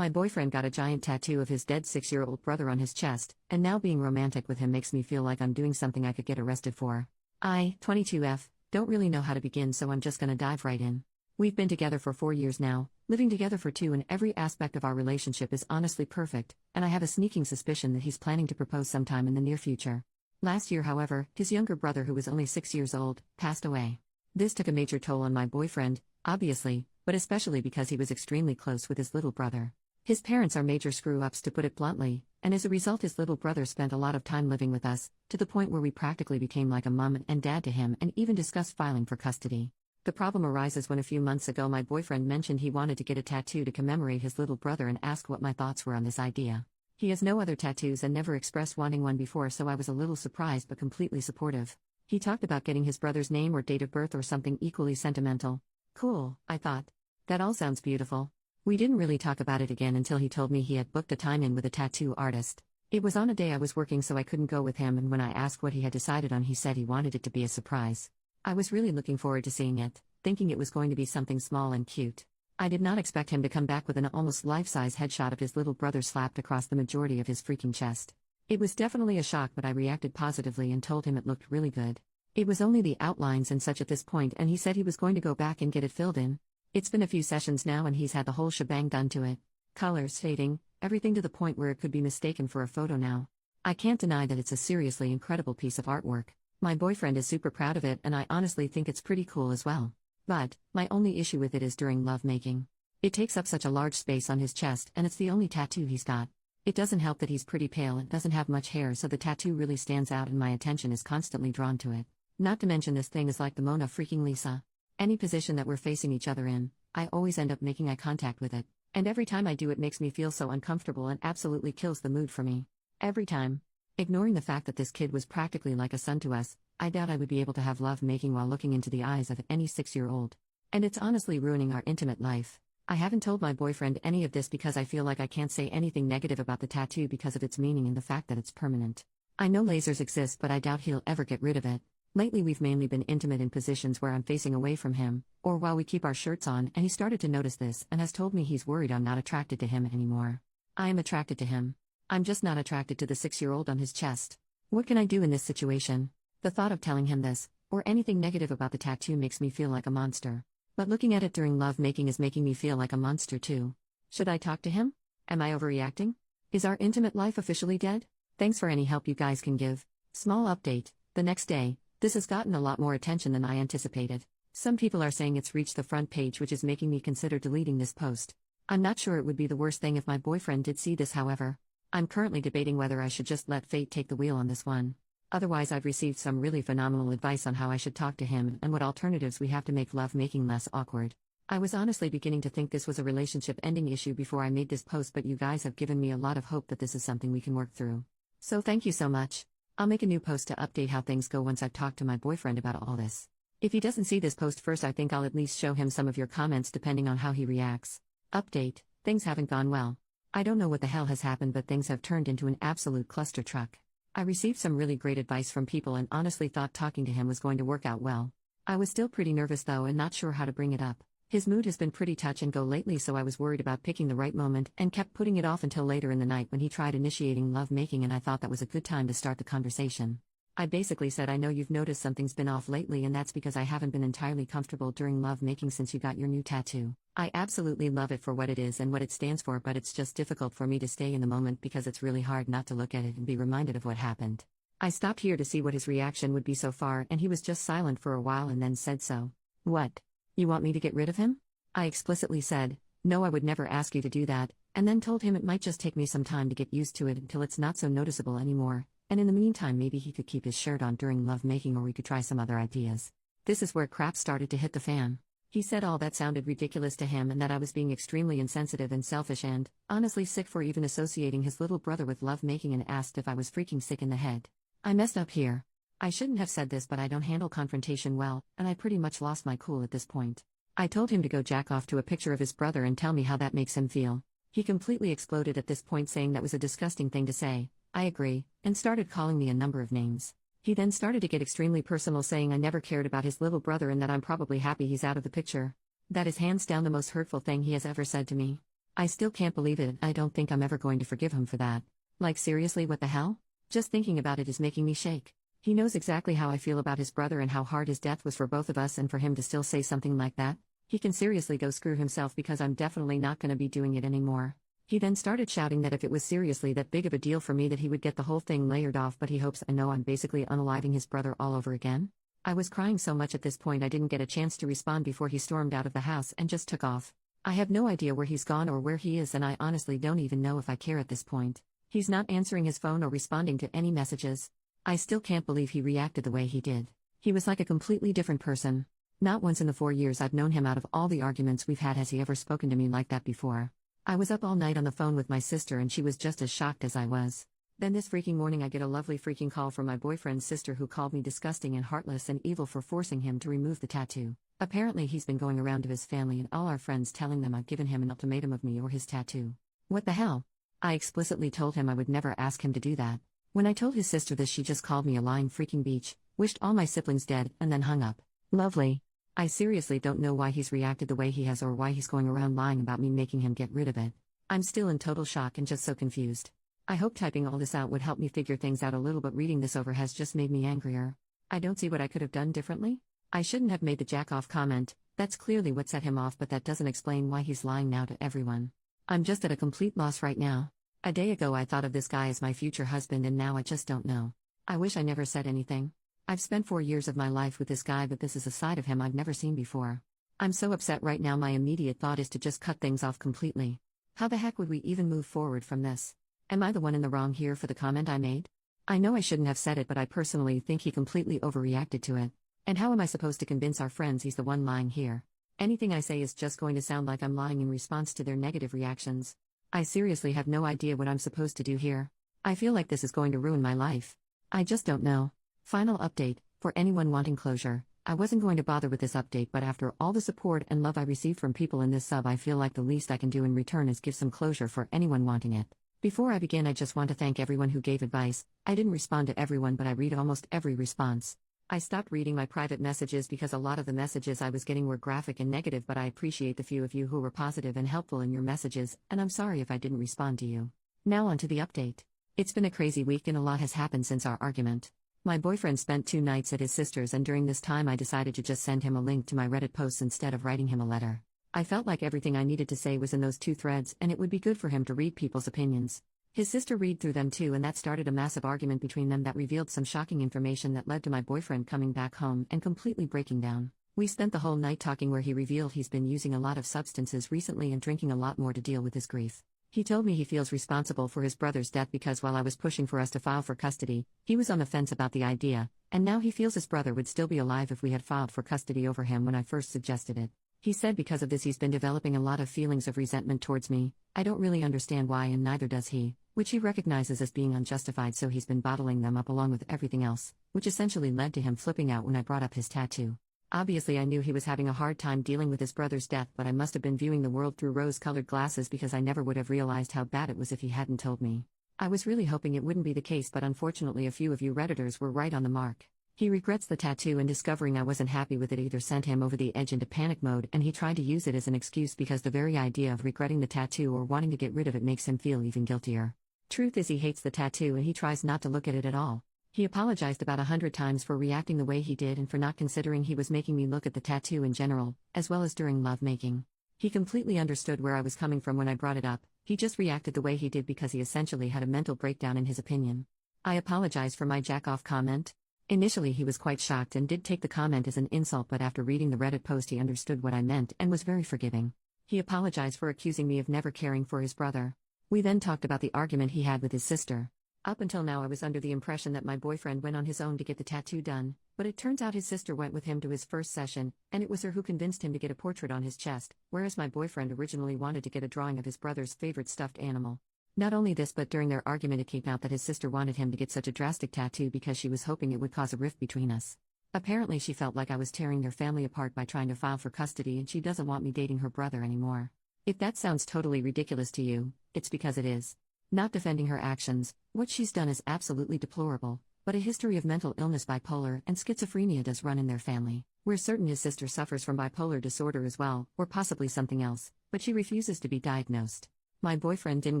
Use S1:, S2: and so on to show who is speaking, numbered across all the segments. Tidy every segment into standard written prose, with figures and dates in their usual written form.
S1: My boyfriend got a giant tattoo of his dead 6-year-old brother on his chest, and now being romantic with him makes me feel like I'm doing something I could get arrested for. I, 22F, don't really know how to begin, so I'm just gonna dive right in. We've been together for 4 years now, living together for 2, and every aspect of our relationship is honestly perfect, and I have a sneaking suspicion that he's planning to propose sometime in the near future. Last year, however, his younger brother, who was only 6 years old, passed away. This took a major toll on my boyfriend, obviously, but especially because he was extremely close with his little brother. His parents are major screw-ups, to put it bluntly, and as a result his little brother spent a lot of time living with us, to the point where we practically became like a mom and dad to him and even discussed filing for custody. The problem arises when a few months ago my boyfriend mentioned he wanted to get a tattoo to commemorate his little brother and asked what my thoughts were on this idea. He has no other tattoos and never expressed wanting one before, so I was a little surprised but completely supportive. He talked about getting his brother's name or date of birth or something equally sentimental. Cool, I thought. That all sounds beautiful. We didn't really talk about it again until he told me he had booked a time in with a tattoo artist. It was on a day I was working, so I couldn't go with him, and when I asked what he had decided on, he said he wanted it to be a surprise. I was really looking forward to seeing it, thinking it was going to be something small and cute. I did not expect him to come back with an almost life-size headshot of his little brother slapped across the majority of his freaking chest. It was definitely a shock, but I reacted positively and told him it looked really good. It was only the outlines and such at this point, and he said he was going to go back and get it filled in. It's been a few sessions now and he's had the whole shebang done to it. Colors fading, everything to the point where it could be mistaken for a photo now. I can't deny that it's a seriously incredible piece of artwork. My boyfriend is super proud of it, and I honestly think it's pretty cool as well. But my only issue with it is during lovemaking. It takes up such a large space on his chest, and it's the only tattoo he's got. It doesn't help that he's pretty pale and doesn't have much hair, so the tattoo really stands out and my attention is constantly drawn to it. Not to mention this thing is like the Mona freaking Lisa. Any position that we're facing each other in, I always end up making eye contact with it, and every time I do it makes me feel so uncomfortable and absolutely kills the mood for me. Every time. Ignoring the fact that this kid was practically like a son to us, I doubt I would be able to have love making while looking into the eyes of any 6-year-old. And it's honestly ruining our intimate life. I haven't told my boyfriend any of this because I feel like I can't say anything negative about the tattoo because of its meaning and the fact that it's permanent. I know lasers exist, but I doubt he'll ever get rid of it. Lately we've mainly been intimate in positions where I'm facing away from him, or while we keep our shirts on, and he started to notice this and has told me he's worried I'm not attracted to him anymore. I am attracted to him. I'm just not attracted to the 6-year-old on his chest. What can I do in this situation? The thought of telling him this, or anything negative about the tattoo, makes me feel like a monster. But looking at it during lovemaking is making me feel like a monster too. Should I talk to him? Am I overreacting? Is our intimate life officially dead? Thanks for any help you guys can give. Small update. The next day, this has gotten a lot more attention than I anticipated. Some people are saying it's reached the front page, which is making me consider deleting this post. I'm not sure it would be the worst thing if my boyfriend did see this, however. I'm currently debating whether I should just let fate take the wheel on this one. Otherwise, I've received some really phenomenal advice on how I should talk to him and what alternatives we have to make love making less awkward. I was honestly beginning to think this was a relationship ending issue before I made this post, but you guys have given me a lot of hope that this is something we can work through. So thank you so much. I'll make a new post to update how things go once I've talked to my boyfriend about all this. If he doesn't see this post first, I think I'll at least show him some of your comments depending on how he reacts. Update: things haven't gone well. I don't know what the hell has happened, but things have turned into an absolute cluster truck. I received some really great advice from people and honestly thought talking to him was going to work out well. I was still pretty nervous though and not sure how to bring it up. His mood has been pretty touch and go lately, so I was worried about picking the right moment and kept putting it off until later in the night when he tried initiating love making, and I thought that was a good time to start the conversation. I basically said, I know you've noticed something's been off lately, and that's because I haven't been entirely comfortable during love making since you got your new tattoo. I absolutely love it for what it is and what it stands for, but it's just difficult for me to stay in the moment because it's really hard not to look at it and be reminded of what happened. I stopped here to see what his reaction would be so far, and he was just silent for a while and then said, so, what? You want me to get rid of him? I explicitly said, no, I would never ask you to do that, and then told him it might just take me some time to get used to it until it's not so noticeable anymore, and in the meantime maybe he could keep his shirt on during love making, or we could try some other ideas. This is where crap started to hit the fan. He said all that sounded ridiculous to him and that I was being extremely insensitive and selfish and, honestly, sick for even associating his little brother with love making, and asked if I was freaking sick in the head. I messed up here. I shouldn't have said this, but I don't handle confrontation well, and I pretty much lost my cool at this point. I told him to go jack off to a picture of his brother and tell me how that makes him feel. He completely exploded at this point, saying that was a disgusting thing to say. I agree, and started calling me a number of names. He then started to get extremely personal, saying I never cared about his little brother and that I'm probably happy he's out of the picture. That is hands down the most hurtful thing he has ever said to me. I still can't believe it. I don't think I'm ever going to forgive him for that. Like, seriously, what the hell? Just thinking about it is making me shake. He knows exactly how I feel about his brother and how hard his death was for both of us, and for him to still say something like that? He can seriously go screw himself, because I'm definitely not gonna be doing it anymore. He then started shouting that if it was seriously that big of a deal for me that he would get the whole thing layered off, but he hopes I know I'm basically unaliving his brother all over again. I was crying so much at this point I didn't get a chance to respond before he stormed out of the house and just took off. I have no idea where he's gone or where he is, and I honestly don't even know if I care at this point. He's not answering his phone or responding to any messages. I still can't believe he reacted the way he did. He was like a completely different person. Not once in the 4 years I've known him, out of all the arguments we've had, has he ever spoken to me like that before. I was up all night on the phone with my sister and she was just as shocked as I was. Then this freaking morning I get a lovely freaking call from my boyfriend's sister, who called me disgusting and heartless and evil for forcing him to remove the tattoo. Apparently he's been going around to his family and all our friends telling them I've given him an ultimatum of me or his tattoo. What the hell? I explicitly told him I would never ask him to do that. When I told his sister this, she just called me a lying freaking bitch, wished all my siblings dead, and then hung up. Lovely. I seriously don't know why he's reacted the way he has, or why he's going around lying about me making him get rid of it. I'm still in total shock and just so confused. I hope typing all this out would help me figure things out a little, but reading this over has just made me angrier. I don't see what I could have done differently. I shouldn't have made the jack off comment. That's clearly what set him off, but that doesn't explain why he's lying now to everyone. I'm just at a complete loss right now. A day ago I thought of this guy as my future husband, and now I just don't know. I wish I never said anything. I've spent 4 years of my life with this guy, but this is a side of him I've never seen before. I'm so upset right now. My immediate thought is to just cut things off completely. How the heck would we even move forward from this? Am I the one in the wrong here for the comment I made? I know I shouldn't have said it, but I personally think he completely overreacted to it. And how am I supposed to convince our friends he's the one lying here? Anything I say is just going to sound like I'm lying in response to their negative reactions. I seriously have no idea what I'm supposed to do here. I feel like this is going to ruin my life. I just don't know. Final update, for anyone wanting closure. I wasn't going to bother with this update, but after all the support and love I received from people in this sub, I feel like the least I can do in return is give some closure for anyone wanting it. Before I begin, I just want to thank everyone who gave advice. I didn't respond to everyone, but I read almost every response. I stopped reading my private messages because a lot of the messages I was getting were graphic and negative, but I appreciate the few of you who were positive and helpful in your messages, and I'm sorry if I didn't respond to you. Now on to the update. It's been a crazy week and a lot has happened since our argument. My boyfriend spent 2 nights at his sister's, and during this time I decided to just send him a link to my Reddit posts instead of writing him a letter. I felt like everything I needed to say was in those 2 threads, and it would be good for him to read people's opinions. His sister read through them too, and that started a massive argument between them that revealed some shocking information that led to my boyfriend coming back home and completely breaking down. We spent the whole night talking, where he revealed he's been using a lot of substances recently and drinking a lot more to deal with his grief. He told me he feels responsible for his brother's death because while I was pushing for us to file for custody, he was on the fence about the idea, and now he feels his brother would still be alive if we had filed for custody over him when I first suggested it. He said because of this he's been developing a lot of feelings of resentment towards me. I don't really understand why, and neither does he, which he recognizes as being unjustified, so he's been bottling them up along with everything else, which essentially led to him flipping out when I brought up his tattoo. Obviously I knew he was having a hard time dealing with his brother's death, but I must have been viewing the world through rose-colored glasses because I never would have realized how bad it was if he hadn't told me. I was really hoping it wouldn't be the case, but unfortunately a few of you Redditors were right on the mark. He regrets the tattoo, and discovering I wasn't happy with it either sent him over the edge into panic mode, and he tried to use it as an excuse because the very idea of regretting the tattoo or wanting to get rid of it makes him feel even guiltier. Truth is, he hates the tattoo and he tries not to look at it at all. He apologized about 100 times for reacting the way he did and for not considering he was making me look at the tattoo in general, as well as during lovemaking. He completely understood where I was coming from when I brought it up. He just reacted the way he did because he essentially had a mental breakdown in his opinion. I apologize for my jack-off comment. Initially he was quite shocked and did take the comment as an insult, but after reading the Reddit post he understood what I meant and was very forgiving. He apologized for accusing me of never caring for his brother. We then talked about the argument he had with his sister. Up until now I was under the impression that my boyfriend went on his own to get the tattoo done, but it turns out his sister went with him to his first session, and it was her who convinced him to get a portrait on his chest, whereas my boyfriend originally wanted to get a drawing of his brother's favorite stuffed animal. Not only this, but during their argument it came out that his sister wanted him to get such a drastic tattoo because she was hoping it would cause a rift between us. Apparently she felt like I was tearing their family apart by trying to file for custody, and she doesn't want me dating her brother anymore. If that sounds totally ridiculous to you, it's because it is. Not defending her actions, what she's done is absolutely deplorable, but a history of mental illness, bipolar, and schizophrenia does run in their family. We're certain his sister suffers from bipolar disorder as well, or possibly something else. but she refuses to be diagnosed. My boyfriend didn't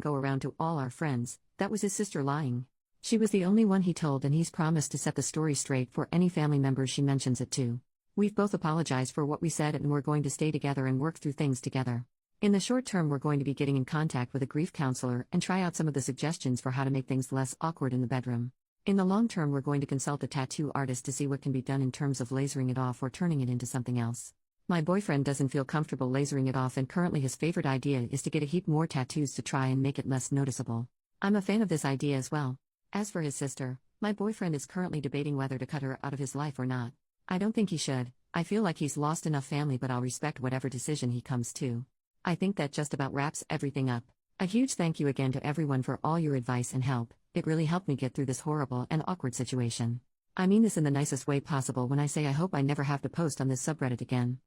S1: go around to all our friends, that was his sister lying. She was the only one he told, and he's promised to set the story straight for any family members she mentions it to. We've both apologized for what we said, and we're going to stay together and work through things together. In the short term, we're going to be getting in contact with a grief counselor and try out some of the suggestions for how to make things less awkward in the bedroom. In the long term, we're going to consult a tattoo artist to see what can be done in terms of lasering it off or turning it into something else. My boyfriend doesn't feel comfortable lasering it off, and currently his favorite idea is to get a heap more tattoos to try and make it less noticeable. I'm a fan of this idea as well. As for his sister, my boyfriend is currently debating whether to cut her out of his life or not. I don't think he should. I feel like he's lost enough family, but I'll respect whatever decision he comes to. I think that just about wraps everything up. A huge thank you again to everyone for all your advice and help. It really helped me get through this horrible and awkward situation. I mean this in the nicest way possible when I say I hope I never have to post on this subreddit again.